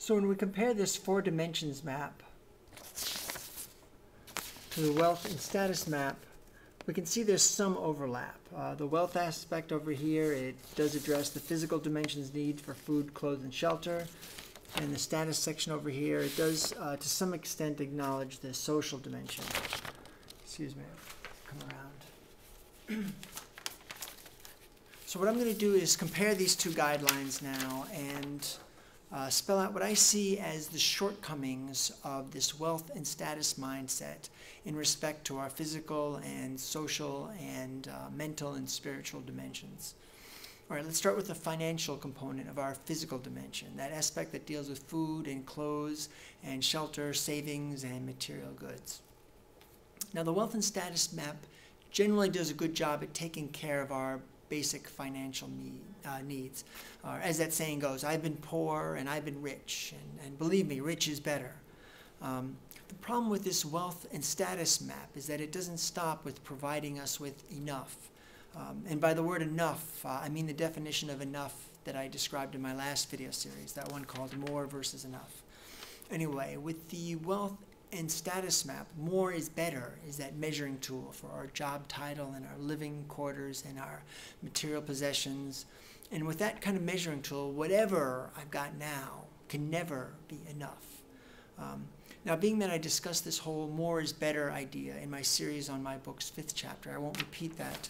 So when we compare this 4 dimensions map to the wealth and status map, we can see there's some overlap. The wealth aspect over here, it does address the physical dimensions need for food, clothes, and shelter. And the status section over here, it does to some extent acknowledge the social dimension. Excuse me, come around. So what I'm going to do is compare these 2 guidelines now and spell out what I see as the shortcomings of this wealth and status mindset in respect to our physical and social and mental and spiritual dimensions. All right, let's start with the financial component of our physical dimension, that aspect that deals with food and clothes and shelter, savings, and material goods. Now, the wealth and status map generally does a good job at taking care of our basic financial needs. As that saying goes, I've been poor and I've been rich, and believe me, rich is better. The problem with this wealth and status map is that it doesn't stop with providing us with enough. And by the word enough, I mean the definition of enough that I described in my last video series, that one called more versus enough. Anyway, with the wealth and status map, more is better is that measuring tool for our job title and our living quarters and our material possessions. And with that kind of measuring tool, whatever I've got now can never be enough. Now, being that I discussed this whole more is better idea in my series on my book's 5th chapter, I won't repeat that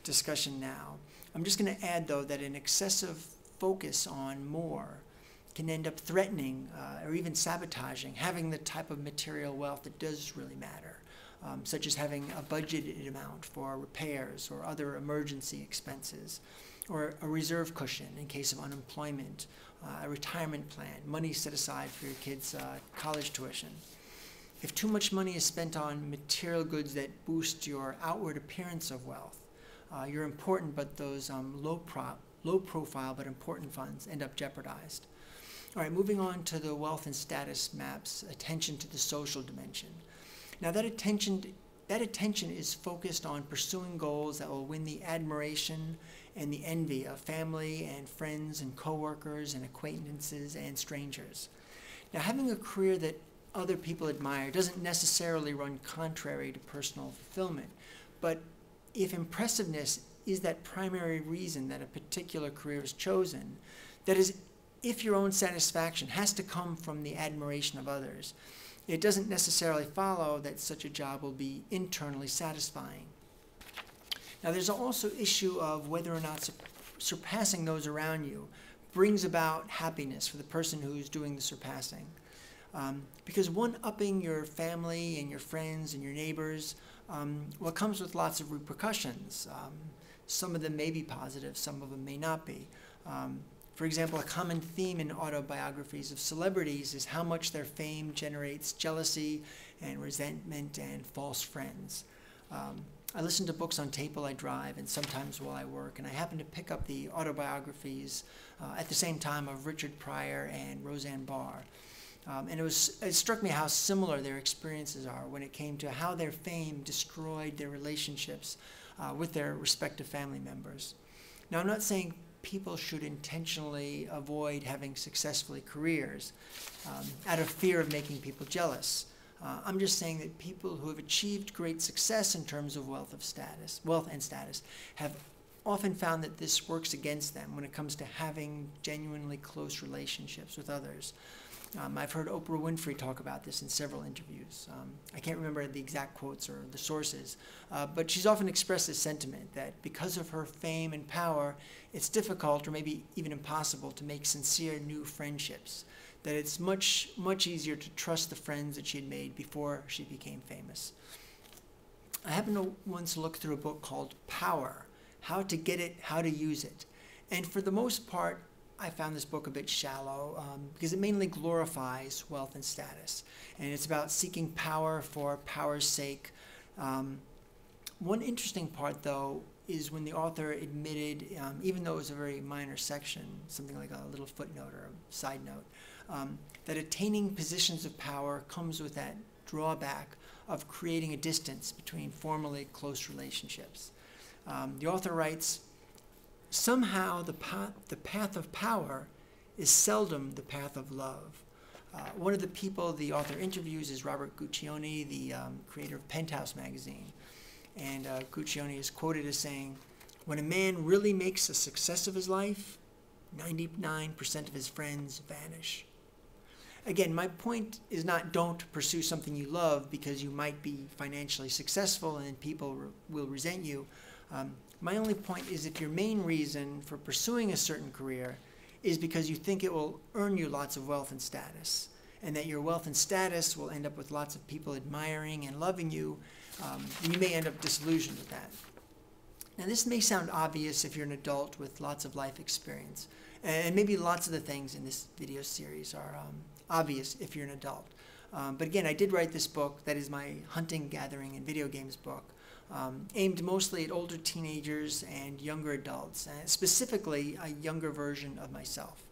discussion now. I'm just going to add, though, that an excessive focus on more can end up threatening or even sabotaging having the type of material wealth that does really matter, such as having a budgeted amount for repairs or other emergency expenses, or a reserve cushion in case of unemployment, a retirement plan, money set aside for your kids' college tuition. If too much money is spent on material goods that boost your outward appearance of wealth, you're important, but those low profile but important funds end up jeopardized. All right, moving on to the wealth and status maps, attention to the social dimension. Now that attention is focused on pursuing goals that will win the admiration and the envy of family and friends and coworkers and acquaintances and strangers. Now, having a career that other people admire doesn't necessarily run contrary to personal fulfillment, but if impressiveness is that primary reason that a particular career is chosen, that is, if your own satisfaction has to come from the admiration of others, it doesn't necessarily follow that such a job will be internally satisfying. Now, there's also issue of whether or not surpassing those around you brings about happiness for the person who's doing the surpassing. Because one-upping your family and your friends and your neighbors, well, comes with lots of repercussions. Some of them may be positive, some of them may not be. For example, a common theme in autobiographies of celebrities is how much their fame generates jealousy and resentment and false friends. I listen to books on tape while I drive and sometimes while I work, and I happen to pick up the autobiographies at the same time of Richard Pryor and Roseanne Barr. And it struck me how similar their experiences are when it came to how their fame destroyed their relationships with their respective family members. Now, I'm not saying people should intentionally avoid having successful careers out of fear of making people jealous. I'm just saying that people who have achieved great success in terms of wealth and status, have often found that this works against them when it comes to having genuinely close relationships with others. I've heard Oprah Winfrey talk about this in several interviews. I can't remember the exact quotes or the sources, but she's often expressed this sentiment that because of her fame and power, it's difficult or maybe even impossible to make sincere new friendships, that it's much easier to trust the friends that she had made before she became famous. I happened to once look through a book called Power, How to Get It, How to Use It. And for the most part, I found this book a bit shallow because it mainly glorifies wealth and status. And it's about seeking power for power's sake. One interesting part, though, is when the author admitted, even though it was a very minor section, something like a little footnote or a side note, that attaining positions of power comes with that drawback of creating a distance between formerly close relationships. The author writes, "Somehow the path of power is seldom the path of love. One of the people the author interviews is Robert Guccione, the creator of Penthouse magazine. And Guccione is quoted as saying, "When a man really makes a success of his life, 99% of his friends vanish." Again, my point is not don't pursue something you love because you might be financially successful and people will resent you. My only point is if your main reason for pursuing a certain career is because you think it will earn you lots of wealth and status, and that your wealth and status will end up with lots of people admiring and loving you, you may end up disillusioned with that. Now, this may sound obvious if you're an adult with lots of life experience, and maybe lots of the things in this video series are obvious if you're an adult. But again, I did write this book, that is my hunting, gathering, and video games book, aimed mostly at older teenagers and younger adults, and specifically a younger version of myself.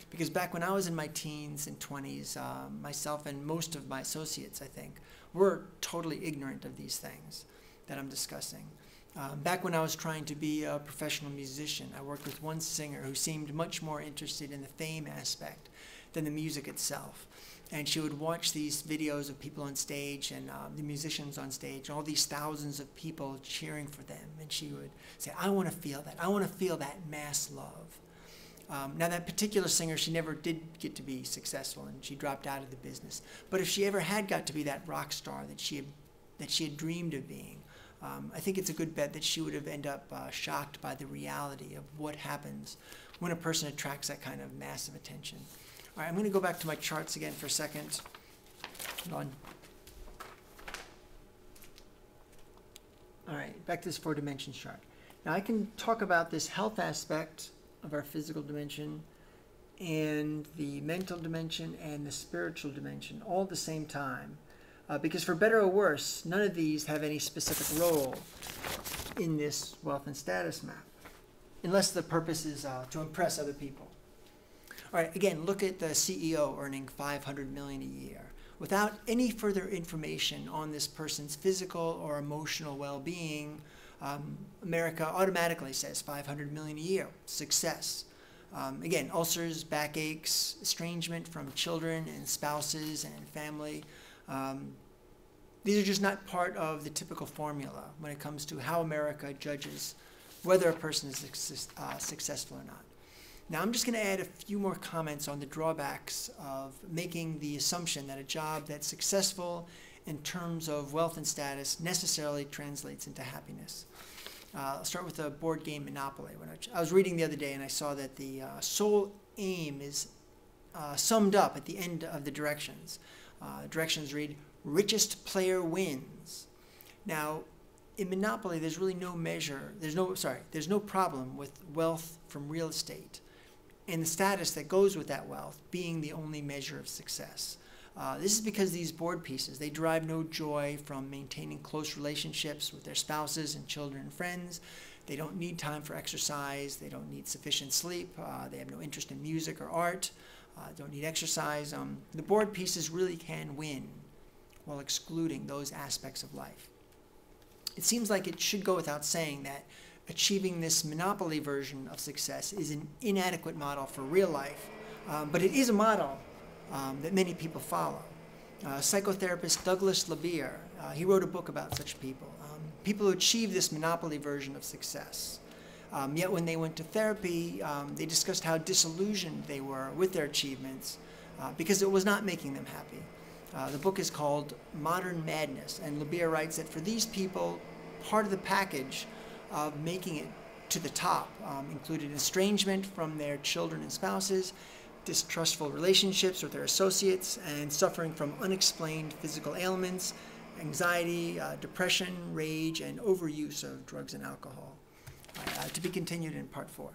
Because back when I was in my teens and 20s, myself and most of my associates, I think, were totally ignorant of these things that I'm discussing. Back when I was trying to be a professional musician, I worked with one singer who seemed much more interested in the fame aspect than the music itself. And she would watch these videos of people on stage and the musicians on stage, all these thousands of people cheering for them. And she would say, "I want to feel that. I want to feel that mass love." Now, that particular singer, she never did get to be successful, and she dropped out of the business. But if she ever had got to be that rock star that she had dreamed of being, I think it's a good bet that she would have ended up shocked by the reality of what happens when a person attracts that kind of massive attention. All right, I'm going to go back to my charts again for a second. Hold on. All right, back to this 4-dimension chart. Now, I can talk about this health aspect of our physical dimension and the mental dimension and the spiritual dimension all at the same time. Because for better or worse, none of these have any specific role in this wealth and status map, unless the purpose is to impress other people. All right, again, look at the CEO earning $500 million a year. Without any further information on this person's physical or emotional well-being, America automatically says $500 million a year, success. Again, ulcers, backaches, estrangement from children and spouses and family. These are just not part of the typical formula when it comes to how America judges whether a person is successful or not. Now, I'm just going to add a few more comments on the drawbacks of making the assumption that a job that's successful in terms of wealth and status necessarily translates into happiness. I'll start with the board game Monopoly. When I was reading the other day and I saw that the sole aim is summed up at the end of the directions. Directions read, "Richest player wins." Now, in Monopoly, there's really no measure, there's no problem with wealth from real estate and the status that goes with that wealth being the only measure of success. This is because these board pieces, they derive no joy from maintaining close relationships with their spouses and children and friends. They don't need time for exercise. They don't need sufficient sleep. They have no interest in music or art. Don't need exercise. The board pieces really can win while excluding those aspects of life. It seems like it should go without saying that achieving this Monopoly version of success is an inadequate model for real life, but it is a model that many people follow. Psychotherapist Douglas LeBeer, he wrote a book about such people, people who achieve this Monopoly version of success. Yet when they went to therapy, they discussed how disillusioned they were with their achievements because it was not making them happy. The book is called Modern Madness, and LeBeer writes that for these people, part of the package of making it to the top included estrangement from their children and spouses, distrustful relationships with their associates, and suffering from unexplained physical ailments, anxiety, depression, rage, and overuse of drugs and alcohol. To be continued in part 4.